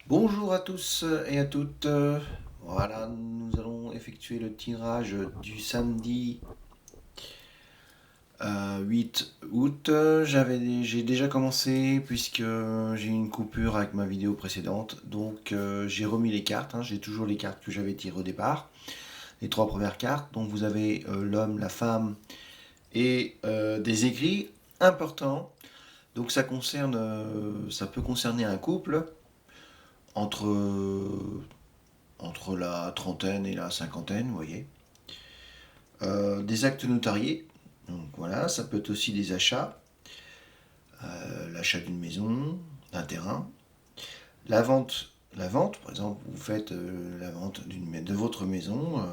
Bonjour à tous et à toutes. Voilà, nous allons effectuer le tirage du samedi 8 août. J'ai déjà commencé puisque j'ai eu une coupure avec ma vidéo précédente. Donc j'ai remis les cartes, hein. J'ai toujours les cartes que j'avais tirées au départ. Les trois premières cartes. Donc vous avez l'homme, la femme et des écrits importants. Donc ça peut concerner un couple entre entre la trentaine et la cinquantaine, vous voyez. Des actes notariés, donc voilà, ça peut être aussi des achats, l'achat d'une maison, d'un terrain, la vente, par exemple, vous faites la vente de votre maison,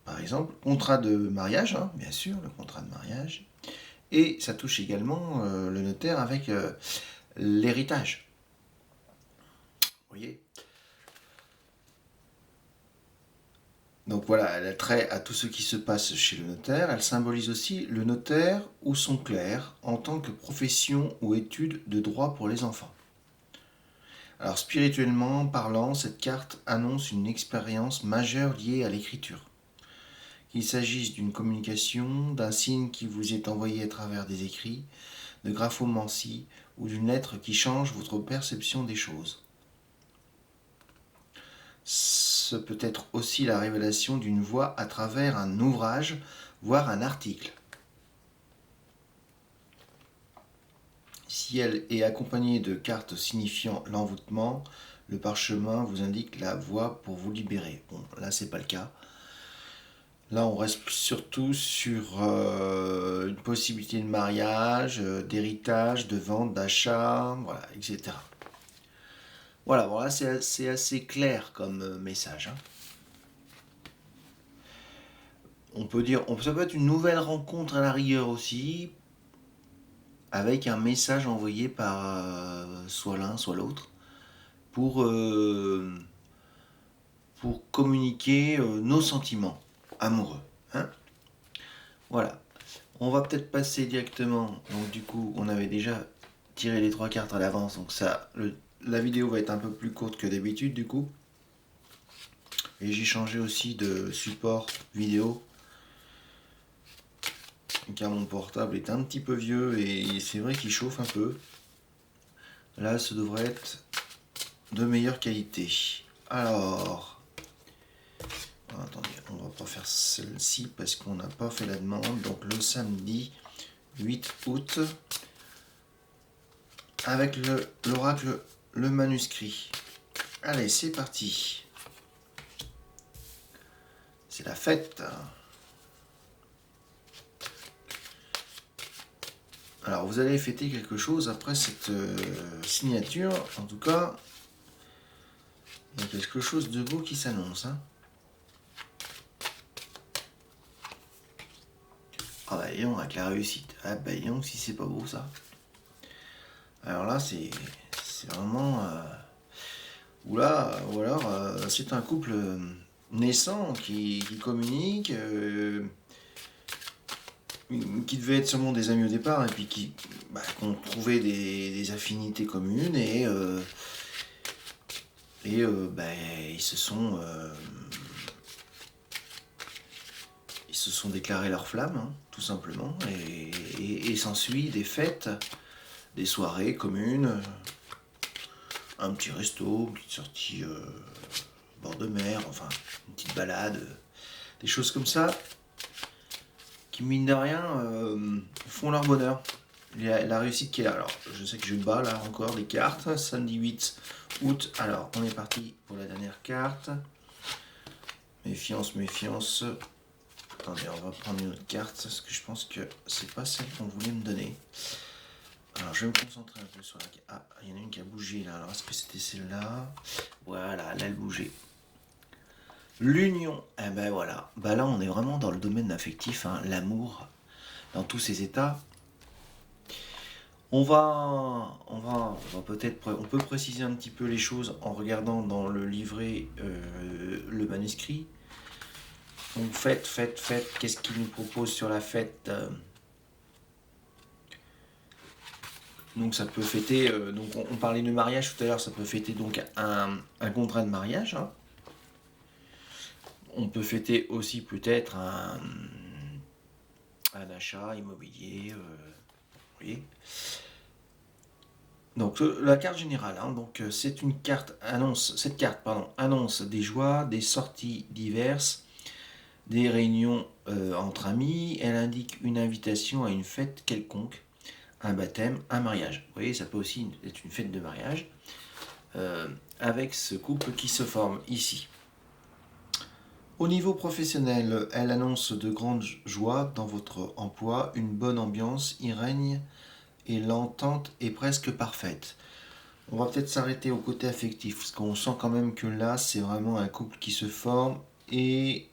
par exemple, contrat de mariage, hein, bien sûr, le contrat de mariage, et ça touche également le notaire avec l'héritage, vous voyez. Donc voilà, elle a trait à tout ce qui se passe chez le notaire. Elle symbolise aussi le notaire ou son clerc en tant que profession ou étude de droit pour les enfants. Alors spirituellement parlant, cette carte annonce une expérience majeure liée à l'écriture. Qu'il s'agisse d'une communication, d'un signe qui vous est envoyé à travers des écrits, de graphomancie ou d'une lettre qui change votre perception des choses. Ce peut être aussi la révélation d'une voix à travers un ouvrage, voire un article. Si elle est accompagnée de cartes signifiant l'envoûtement, le parchemin vous indique la voie pour vous libérer. Bon, là, c'est pas le cas. Là, on reste surtout sur une possibilité de mariage, d'héritage, de vente, d'achat, voilà, etc. Voilà, bon, là, c'est assez clair comme message, hein. On peut dire, ça peut être une nouvelle rencontre à la rigueur aussi, avec un message envoyé par soit l'un, soit l'autre, pour, euh, pour communiquer nos sentiments amoureux, hein. Voilà. On va peut-être passer directement. Donc du coup, on avait déjà tiré les trois cartes à l'avance, donc la vidéo va être un peu plus courte que d'habitude du coup. Et j'ai changé aussi de support vidéo, car mon portable est un petit peu vieux et c'est vrai qu'il chauffe un peu. Là, ça devrait être de meilleure qualité. Alors, attendez, on va pas faire celle-ci parce qu'on n'a pas fait la demande. Donc le samedi 8 août, avec l'oracle, le manuscrit. Allez, c'est parti. C'est la fête. Alors, vous allez fêter quelque chose après cette signature. En tout cas, il y a quelque chose de beau qui s'annonce, hein. Ah bah, voyons, avec la réussite. Ah bah, voyons, si c'est pas beau, ça. Alors là, c'est vraiment... ou alors, c'est un couple naissant qui communique, qui devaient être sûrement des amis au départ, et puis qui ont trouvé des affinités communes, et ils se sont déclarés leur flamme, hein, tout simplement, et s'ensuit des fêtes, des soirées communes, un petit resto, une petite sortie bord de mer, enfin, une petite balade, des choses comme ça, qui mine de rien font leur bonheur. La réussite qui est là. Alors, je sais que je bats là encore les cartes. Samedi 8 août. Alors, on est parti pour la dernière carte. Méfiance, méfiance. Attendez, on va prendre une autre carte parce que je pense que c'est pas celle qu'on voulait me donner. Alors, je vais me concentrer un peu sur la carte. Ah, il y en a une qui a bougé là. Alors, est-ce que c'était celle-là? Voilà, là, elle bougeait. L'union. Eh ben voilà. Bah là, on est vraiment dans le domaine affectif, hein, l'amour, dans tous ses états. On peut préciser un petit peu les choses en regardant dans le livret le manuscrit. Donc fête. Qu'est-ce qu'il nous propose sur la fête? Donc ça peut fêter, donc on parlait de mariage tout à l'heure, ça peut fêter donc un contrat de mariage, hein. On peut fêter aussi peut-être un achat immobilier, oui. Donc la carte générale, hein, donc c'est une carte annonce, cette carte pardon, annonce des joies, des sorties diverses, des réunions entre amis. Elle indique une invitation à une fête quelconque, un baptême, un mariage. Vous voyez, ça peut aussi être une fête de mariage avec ce couple qui se forme ici. Au niveau professionnel, elle annonce de grandes joies dans votre emploi, une bonne ambiance y règne et l'entente est presque parfaite. On va peut-être s'arrêter au côté affectif, parce qu'on sent quand même que là, c'est vraiment un couple qui se forme. Et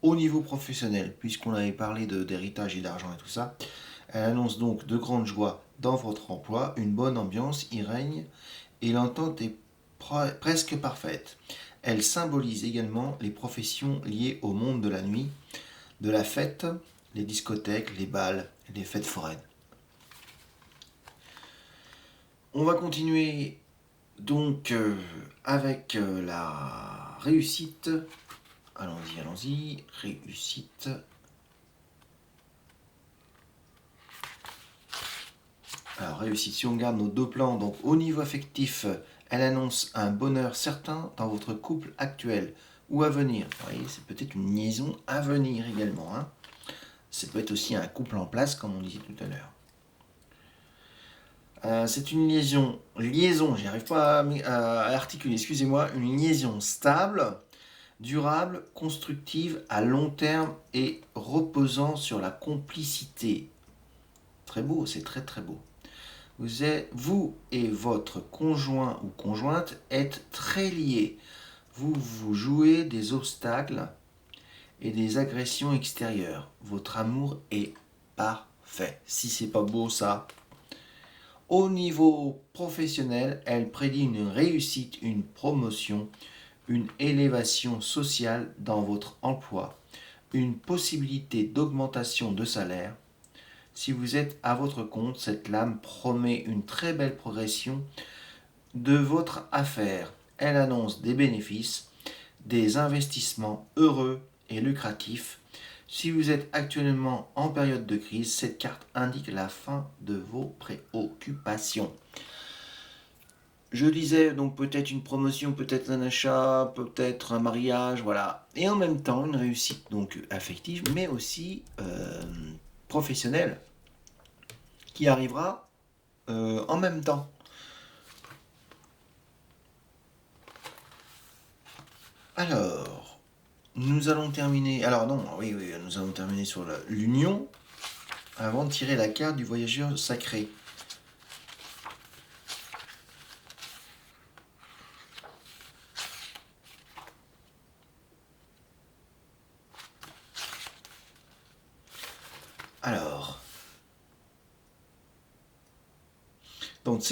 au niveau professionnel, puisqu'on avait parlé d'héritage et d'argent et tout ça, elle annonce donc de grandes joies dans votre emploi, une bonne ambiance y règne et l'entente est presque parfaite. Elle symbolise également les professions liées au monde de la nuit, de la fête, les discothèques, les bals, les fêtes foraines. On va continuer donc avec la réussite. Allons-y, allons-y. Réussite. Alors réussite, si on regarde nos deux plans, donc au niveau affectif, elle annonce un bonheur certain dans votre couple actuel ou à venir. Vous voyez, c'est peut-être une liaison à venir également, hein. Ça peut être aussi un couple en place, comme on disait tout à l'heure. C'est une liaison, j'y arrive pas à articuler, excusez-moi, une liaison stable, durable, constructive, à long terme et reposant sur la complicité. Très beau, c'est très très beau. Vous et votre conjoint ou conjointe êtes très liés. Vous jouez des obstacles et des agressions extérieures. Votre amour est parfait. Si c'est pas beau ça. Au niveau professionnel, elle prédit une réussite, une promotion, une élévation sociale dans votre emploi, une possibilité d'augmentation de salaire. Si vous êtes à votre compte, cette lame promet une très belle progression de votre affaire. Elle annonce des bénéfices, des investissements heureux et lucratifs. Si vous êtes actuellement en période de crise, cette carte indique la fin de vos préoccupations. Je disais donc peut-être une promotion, peut-être un achat, peut-être un mariage, voilà. Et en même temps, une réussite donc affective, mais aussi professionnelle, qui arrivera en même temps. Alors, nous allons terminer. Alors non, oui, nous allons terminer sur l'union avant de tirer la carte du voyageur sacré. Alors, donc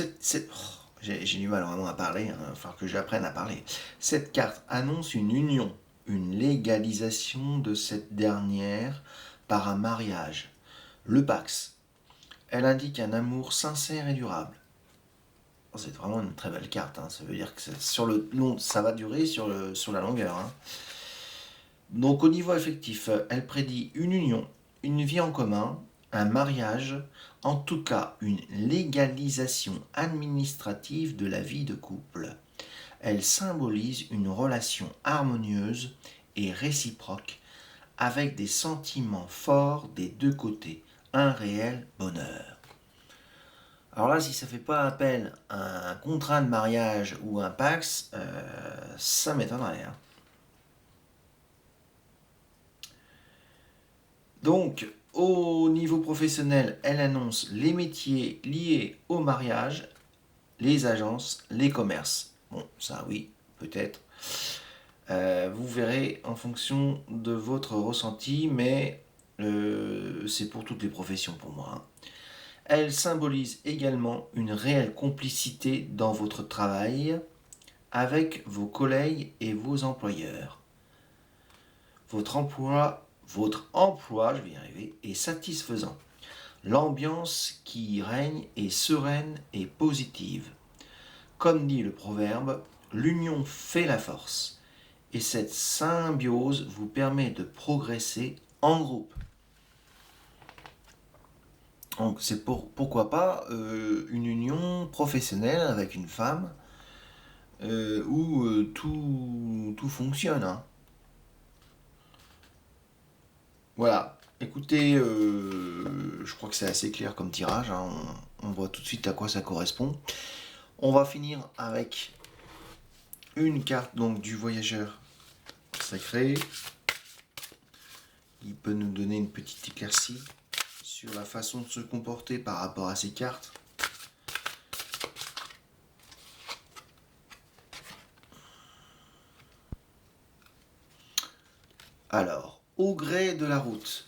j'ai du mal vraiment à parler, hein, il va falloir que j'apprenne à parler. Cette carte annonce une union, une légalisation de cette dernière par un mariage, le Pax. Elle indique un amour sincère et durable. C'est vraiment une très belle carte, hein. Ça veut dire que sur le long, ça va durer sur la longueur, hein. Donc au niveau affectif, elle prédit une union, une vie en commun, un mariage, en tout cas une légalisation administrative de la vie de couple. Elle symbolise une relation harmonieuse et réciproque avec des sentiments forts des deux côtés, un réel bonheur. Alors là, si ça ne fait pas appel à un contrat de mariage ou un Pax, ça m'étonnerait, hein. Donc, au niveau professionnel, elle annonce les métiers liés au mariage, les agences, les commerces. Bon, ça oui, peut-être. Vous verrez en fonction de votre ressenti, mais c'est pour toutes les professions pour moi, hein. Elle symbolise également une réelle complicité dans votre travail avec vos collègues et vos employeurs. Votre emploi, je vais y arriver, est satisfaisant. L'ambiance qui y règne est sereine et positive. Comme dit le proverbe, l'union fait la force. Et cette symbiose vous permet de progresser en groupe. Donc c'est pourquoi pas une union professionnelle avec une femme où tout fonctionne, hein. Voilà. Écoutez, je crois que c'est assez clair comme tirage, hein. On voit tout de suite à quoi ça correspond. On va finir avec une carte donc du voyageur sacré. Il peut nous donner une petite éclaircie sur la façon de se comporter par rapport à ces cartes. Alors, au gré de la route.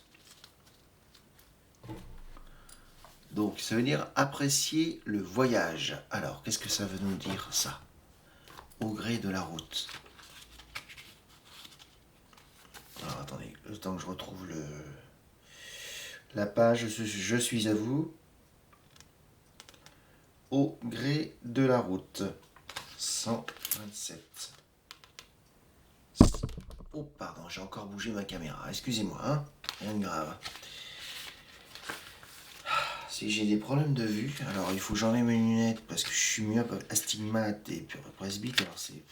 Donc, ça veut dire apprécier le voyage. Alors, qu'est-ce que ça veut nous dire, ça? Au gré de la route. Alors, attendez, le temps que je retrouve la page, je suis à vous. Au gré de la route. 127. Oh, pardon, j'ai encore bougé ma caméra. Excusez-moi, hein, rien de grave. Si j'ai des problèmes de vue, alors il faut que j'enlève mes lunettes parce que je suis myope, astigmate et puis presbyte. Alors c'est.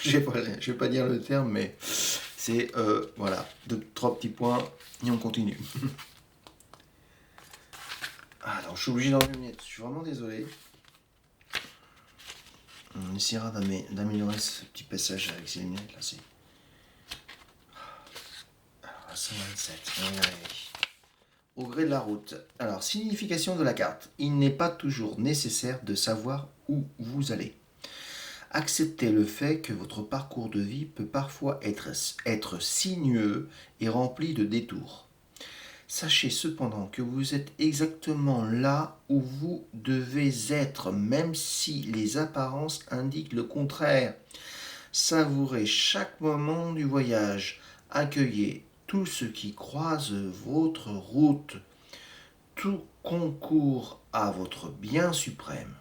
Je vais pas dire le terme, mais c'est. Voilà, trois petits points et on continue. Alors je suis obligé d'enlever mes lunettes, je suis vraiment désolé. On essaiera d'améliorer ce petit passage avec ces lunettes là. C'est. Alors 127, on va y arriver. Au gré de la route. Alors, signification de la carte. Il n'est pas toujours nécessaire de savoir où vous allez. Acceptez le fait que votre parcours de vie peut parfois être sinueux et rempli de détours. Sachez cependant que vous êtes exactement là où vous devez être, même si les apparences indiquent le contraire. Savourez chaque moment du voyage. Accueillez tout ce qui croise votre route. Tout concourt à votre bien suprême.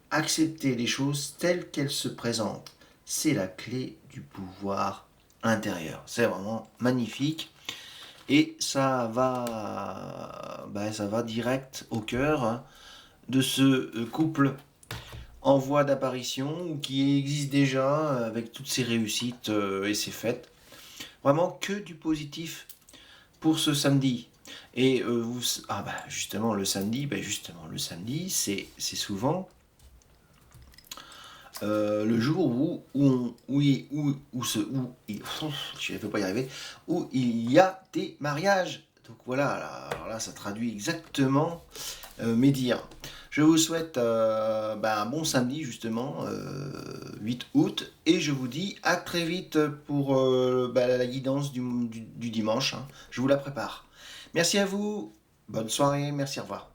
Acceptez les choses telles qu'elles se présentent. C'est la clé du pouvoir intérieur. C'est vraiment magnifique. Et ça va direct au cœur, hein, de ce couple en voie d'apparition ou qui existe déjà avec toutes ses réussites et ses fêtes. Vraiment que du positif pour ce samedi. Et justement le samedi, c'est souvent le jour je ne peux pas y arriver, où il y a des mariages. Donc voilà, alors là ça traduit exactement mes dires. Je vous souhaite un bon samedi justement, 8 août, et je vous dis à très vite pour la guidance du dimanche, hein. Je vous la prépare. Merci à vous, bonne soirée, merci, au revoir.